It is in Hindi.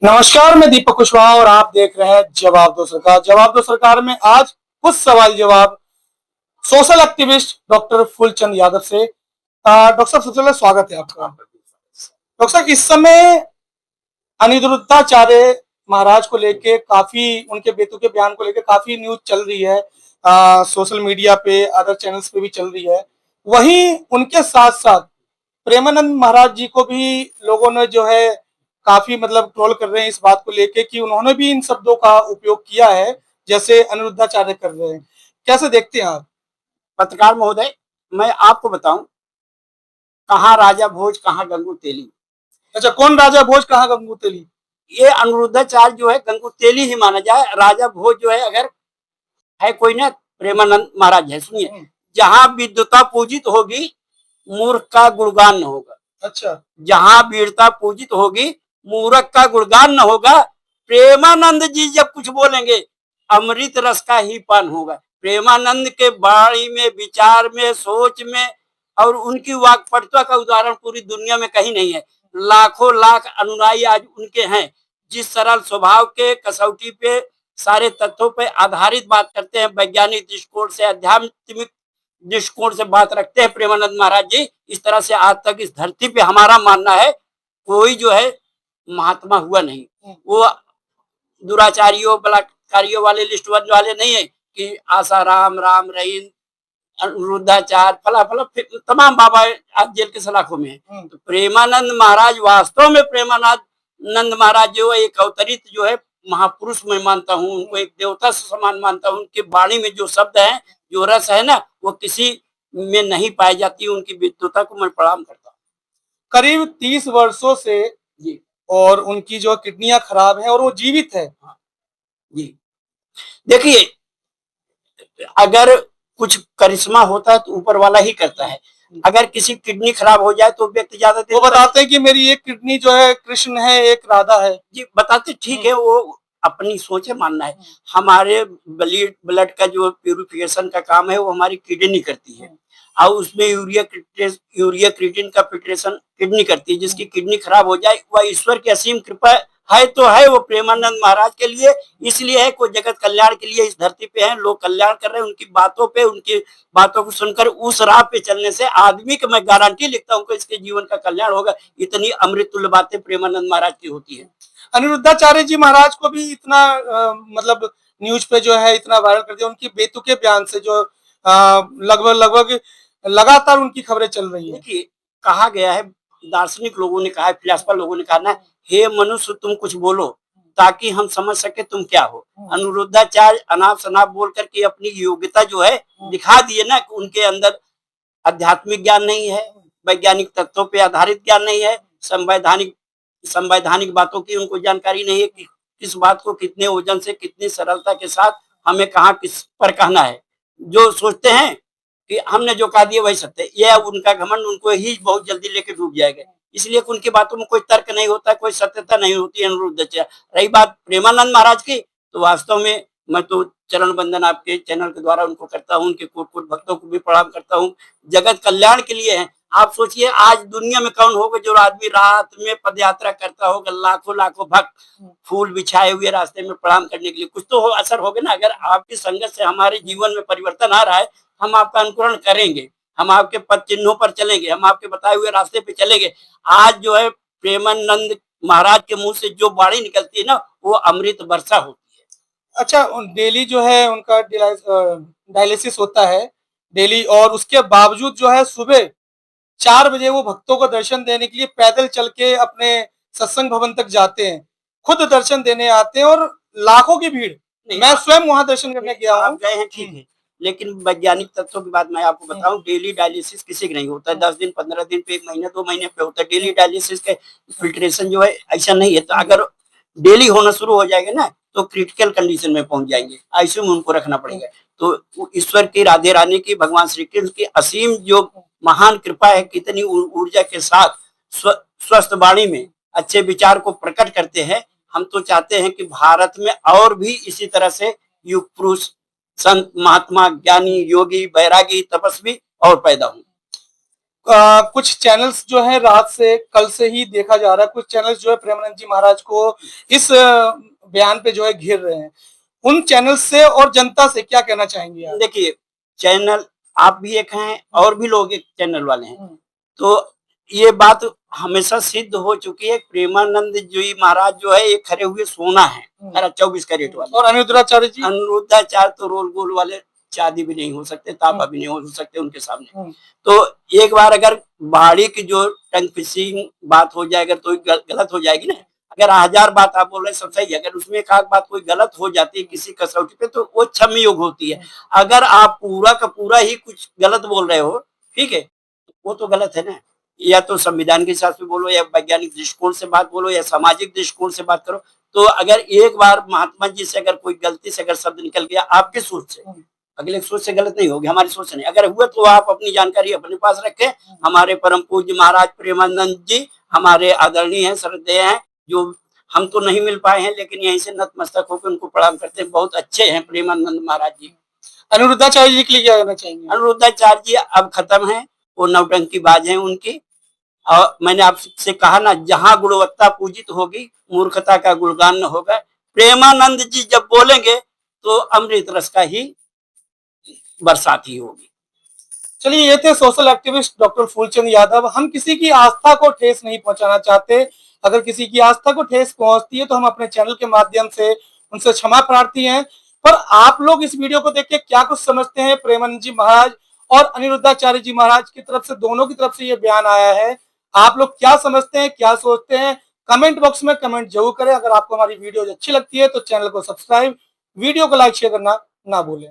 नमस्कार, मैं दीपक कुशवाहा और आप देख रहे हैं जवाब दो सरकार। जवाब दो सरकार में आज कुछ सवाल जवाब social activist doctor Phoolchand Yadav से। डॉक्टर साहब, सबसे पहले स्वागत है आपका। डॉक्टर साहब, इस समय अनिरुद्धाचार्य महाराज को लेके काफी, उनके बेतुके बयान को लेके काफी न्यूज चल रही है, सोशल मीडिया पे, अदर चैनल्स पे भी चल रही है। वहीं उनके साथ साथ प्रेमानंद महाराज जी को भी लोगों ने जो है काफी मतलब ट्रोल कर रहे हैं इस बात को लेके कि उन्होंने भी इन शब्दों का उपयोग किया है जैसे अनिरुद्धाचार्य कर रहे हैं। कैसे देखते हैं आप? पत्रकार महोदय, मैं आपको बताऊं, कहाँ राजा भोज कहाँ गंगू तेली। अच्छा, कौन राजा भोज कहाँ गंगू तेली? ये अनिरुद्धाचार्य जो है गंगू तेली ही माना जाए। राजा भोज जो है अगर है कोई ना, प्रेमानंद महाराज है। सुनिए, जहाँ विद्वता पूजित होगी मूर्ख का गुणगान न होगा। अच्छा, जहाँ वीरता पूजित होगी मूर्ख का गुणगान न होगा। प्रेमानंद जी जब कुछ बोलेंगे अमृत रस का ही पान होगा। प्रेमानंद के वाणी में, विचार में, सोच में और उनकी वाक्पटुता का उदाहरण पूरी दुनिया में कहीं नहीं है। लाखों लाख अनुयायी आज उनके हैं। जिस सरल स्वभाव के कसौटी पे सारे तथ्यों पे आधारित बात करते हैं, वैज्ञानिक दृष्टिकोण से, आध्यात्मिक दृष्टिकोण से बात रखते हैं प्रेमानंद महाराज जी। इस तरह से आज तक इस धरती पे हमारा मानना है कोई जो है महात्मा हुआ नहीं। वो दुराचारियों, बलात्कारियों वाले लिस्ट वाले नहीं है कि आसाराम, राम रहीम, अनिरुद्धाचार्य, फला फला तमाम बाबा आज जेल के सलाखों में है। तो प्रेमानंद महाराज, वास्तव में प्रेमानंद महाराज जो है एक अवतरित जो है महापुरुष मैं मानता हूँ। उनको एक देवता से समान मानता हूँ। उनके वाणी में जो शब्द है, जो रस है ना, वो किसी में नहीं पाई जाती। उनकी विद्वता को मैं प्रणाम करता हूँ। करीब 30 वर्षों से जी, और उनकी जो किडनियां खराब हैं और वो जीवित है। जी, देखिए, अगर कुछ करिश्मा होता है तो ऊपर वाला ही करता है। अगर किसी किडनी खराब हो जाए तो व्यक्ति ज्यादा वो बताते हैं कि मेरी एक किडनी जो है कृष्ण है, एक राधा है। जी बताते, ठीक है, वो अपनी सोच है, मानना है। हमारे ब्लड का जो प्यूरिफिकेशन का काम है वो हमारी किडनी करती है, और उसमें यूरिया क्रिएटिन का फिल्ट्रेशन किडनी करती है। जिसकी किडनी खराब हो जाए वह ईश्वर की असीम कृपा है तो है वो प्रेमानंद महाराज के लिए। इसलिए है कोई जगत कल्याण के लिए इस धरती पे है, लोग कल्याण कर रहे हैं। उनकी बातों पे, उनकी बातों को सुनकर उस राह पे चलने से आदमी को मैं गारंटी लिखता हूँ कि इसके जीवन का कल्याण होगा। इतनी अमृत तुल्य बातें प्रेमानंद महाराज की होती है। अनिरुद्धाचार्य जी महाराज को भी इतना मतलब न्यूज पे जो है इतना वायरल कर दिया उनकी बेतुके बयान से, जो लगभग लगभग लगातार उनकी खबरें चल रही है। देखिए, कहा गया है, दार्शनिक लोगों ने कहा है, फिलासफर लोगों ने कहा ना, हे मनुष्य तुम कुछ बोलो ताकि हम समझ सके तुम क्या हो। अनिरुद्धाचार्य अनाप शनाप बोल करके अपनी योग्यता जो है दिखा दिए ना कि उनके अंदर आध्यात्मिक ज्ञान नहीं है, वैज्ञानिक तथ्यों पे आधारित ज्ञान नहीं है, संवैधानिक बातों की उनको जानकारी नहीं है कि किस बात को कितने वजन से, कितनी सरलता के साथ हमें कहाँ किस पर कहना है। जो सोचते हैं कि हमने जो कहा दिया वही सत्य, यह उनका घमंड उनको ही बहुत जल्दी लेके डूब जाएगा। इसलिए उनकी बातों में कोई तर्क नहीं होता, कोई सत्यता नहीं होती। अनिरुद्धाचार्य, रही बात प्रेमानंद महाराज की, तो वास्तव में मैं तो चरण बंदन आपके चैनल के द्वारा उनको करता हूँ। उनके कोट कोट भक्तों को भी प्रणाम करता हूँ। जगत कल्याण के लिए है। आप सोचिए, आज दुनिया में कौन होगा जो आदमी रात में पद यात्रा करता होगा, लाखों लाखों भक्त फूल बिछाए हुए रास्ते में प्रणाम करने के लिए। कुछ तो असर होगा ना। अगर आपकी संगत से हमारे जीवन में परिवर्तन आ रहा है, हम आपका अनुकरण करेंगे, हम आपके पद चिन्हों पर चलेंगे, हम आपके बताए हुए रास्ते पे चलेंगे। आज जो है प्रेमानंद महाराज के मुंह से जो वाणी निकलती है ना, वो अमृत वर्षा होती है। अच्छा, डेली जो है उनका डायलिसिस होता है डेली, और उसके बावजूद जो है सुबह 4 बजे वो भक्तों को दर्शन देने के लिए पैदल चल के अपने सत्संग भवन तक जाते हैं, खुद दर्शन देने आते हैं, और लाखों की भीड़। मैं स्वयं वहां दर्शन करने गया हूँ। आप गए हैं, ठीक है, लेकिन वैज्ञानिक तथ्यों की बात मैं आपको बताऊं, डेली डायलिसिस किसी का नहीं होता है। 10 दिन, 15 दिन पे, 1 महीने, 2 महीने पे होता है। डेली डायलिसिस के फिल्ट्रेशन जो है ऐसा नहीं है। तो अगर डेली होना शुरू हो जाएगा ना, तो क्रिटिकल कंडीशन में पहुंच जाएंगे, आईसीयू में उनको रखना पड़ेगा। तो ईश्वर की, राधे रानी की, भगवान श्री कृष्ण की असीम जो महान कृपा है, कितनी ऊर्जा के साथ स्वस्थ वाणी में अच्छे विचार को प्रकट करते हैं। हम तो चाहते हैं कि भारत में और भी इसी तरह से युग पुरुष, संत, महात्मा, ज्ञानी, योगी, बैरागी, तपस्वी और पैदा हों। कुछ चैनल्स जो है रात से कल से ही देखा जा रहा है, कुछ चैनल्स जो है प्रेमानंद जी महाराज को इस बयान पे जो है घेर रहे हैं। उन चैनल से और जनता से क्या कहना चाहेंगे आप? देखिए, चैनल आप भी एक हैं और भी लोग एक चैनल वाले हैं, तो ये बात हमेशा सिद्ध हो चुकी है। प्रेमानंद जी महाराज जो है ये खरे हुए सोना है, 24 कैरेट वाले। और अनिरुद्धाचार्य जी? अनिरुद्धाचार्य तो रोल गोल वाले चांदी भी नहीं हो सकते, तांबा भी नहीं हो सकते उनके सामने। तो एक बार अगर बाड़ी की जो टंग फिशिंग बात हो जाए, अगर तो गलत हो जाएगी ना, अगर 1000 बात आप बोल रहे हैं सब सही है, अगर उसमें एक आध बात कोई गलत हो जाती है किसी कसौटी पे, तो वो क्षम्य योग्य होती है। अगर आप पूरा का पूरा ही कुछ गलत बोल रहे हो, ठीक है, वो तो गलत है ना। या तो संविधान के हिसाब से बोलो, या वैज्ञानिक दृष्टिकोण से बात बोलो, या सामाजिक दृष्टिकोण से बात करो। तो अगर एक बार महात्मा जी से अगर कोई गलती से अगर शब्द निकल गया आपकी सोच से, अगले सोच से गलत नहीं होगी, हमारी सोच से नहीं, अगर हुआ तो आप अपनी जानकारी अपने पास रखें। हमारे परम पूज्य महाराज प्रेमानंद जी हमारे आदरणीय हैं, श्रद्धेय हैं, जो हम तो नहीं मिल पाए हैं, लेकिन यहीं से नतमस्तक होकर उनको प्रणाम करते हैं। बहुत अच्छे हैं प्रेमानंद महाराज जी। अनिरुद्धाचार्य जी के लिए क्या कहना चाहेंगे? अनिरुद्धाचार्य जी अब खत्म है, वो नौटंकीबाज हैं उनकी। और मैंने आपसे कहा ना, जहां गुणवत्ता पूजित होगी मूर्खता का गुणगान न होगा। प्रेमानंद जी जब बोलेंगे तो अमृत रस का ही बरसात ही होगी। चलिए, ये थे social activist doctor Phoolchand Yadav. हम किसी की आस्था को ठेस नहीं पहुंचाना चाहते। अगर किसी की आस्था को ठेस पहुंचती है तो हम अपने चैनल के माध्यम से उनसे क्षमा प्रार्थी हैं। पर आप लोग इस वीडियो को देख के क्या कुछ समझते हैं? प्रेमानंद जी महाराज और अनिरुद्धाचार्य जी महाराज की तरफ से, दोनों की तरफ से ये बयान आया है। आप लोग क्या समझते हैं, क्या सोचते हैं? कमेंट बॉक्स में कमेंट जरूर करें। अगर आपको हमारी वीडियो अच्छी लगती है तो चैनल को सब्सक्राइब, वीडियो को लाइक शेयर करना ना भूलें।